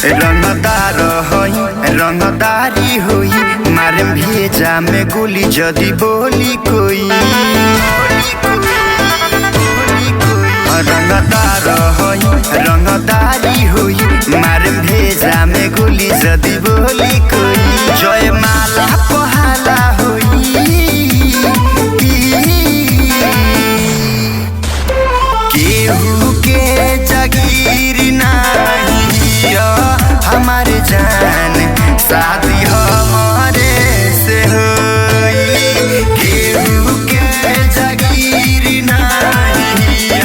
रंगदार होई रंगदारी होई मारे भेजा में गोली जदी बोली कोई रंगदार होई रंगदारी होई मारे भेजा में गोली जदी बोली कोई जय माला पहाला होई केहू के जागीर नहीं हमारे जान शादी हमारे से होई केहू के जागीर नहीं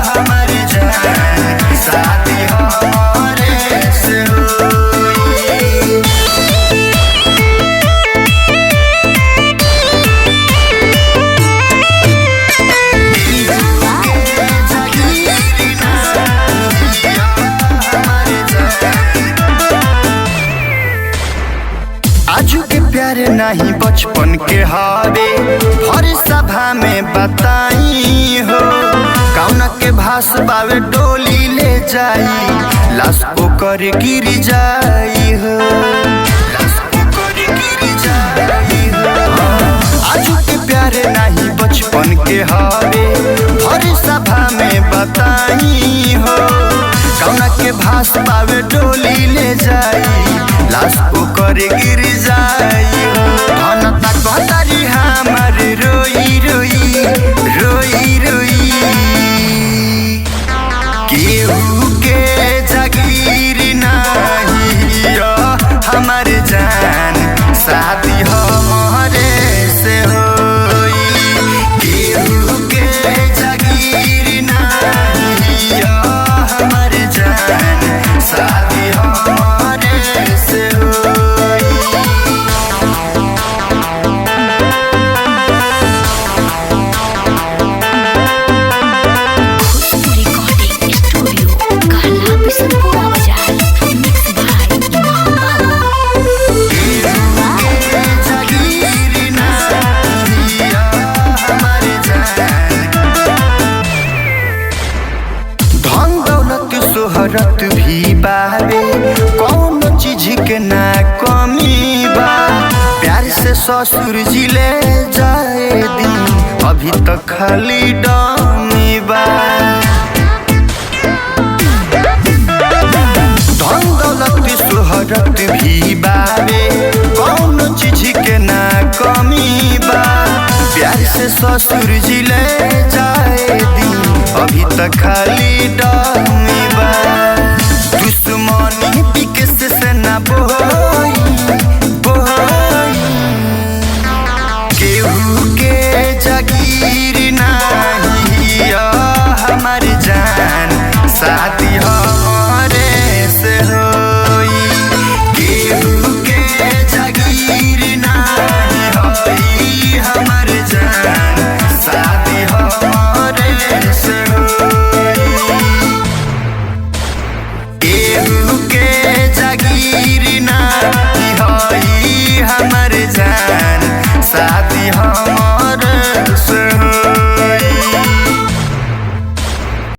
हमारे जान शादी हमारे से होई। आजू के प्यारे नहीं बचपन के हारे हर सभा में बताई हो कौना के भास बावे डोली ले जाई लाश ओकर गिर जाई हो आजू के प्यारे नहीं बचपन के हारे हर सभा में बताई हो कौना के भास बावे डोली ले जाई लाश ओकर गिर जाई धन तक कहतारी हमार रोई रोई रोई रोई केहू के जागीर नहीं हमार जान शादी हमारे से होई केहू के जागीर नहीं हमार जान शादी हमारे से शोहरत भी बावे कौन चीज के ना कमी बा प्यार से ससुर जी ले जाए दिन अभी तक खाली डमी बा धन दौलत शोहरत भी बावे कौन चीज के ना कमी बा प्यार से ससुर जी ले जाए दिन अभी तक खाली डमी बा।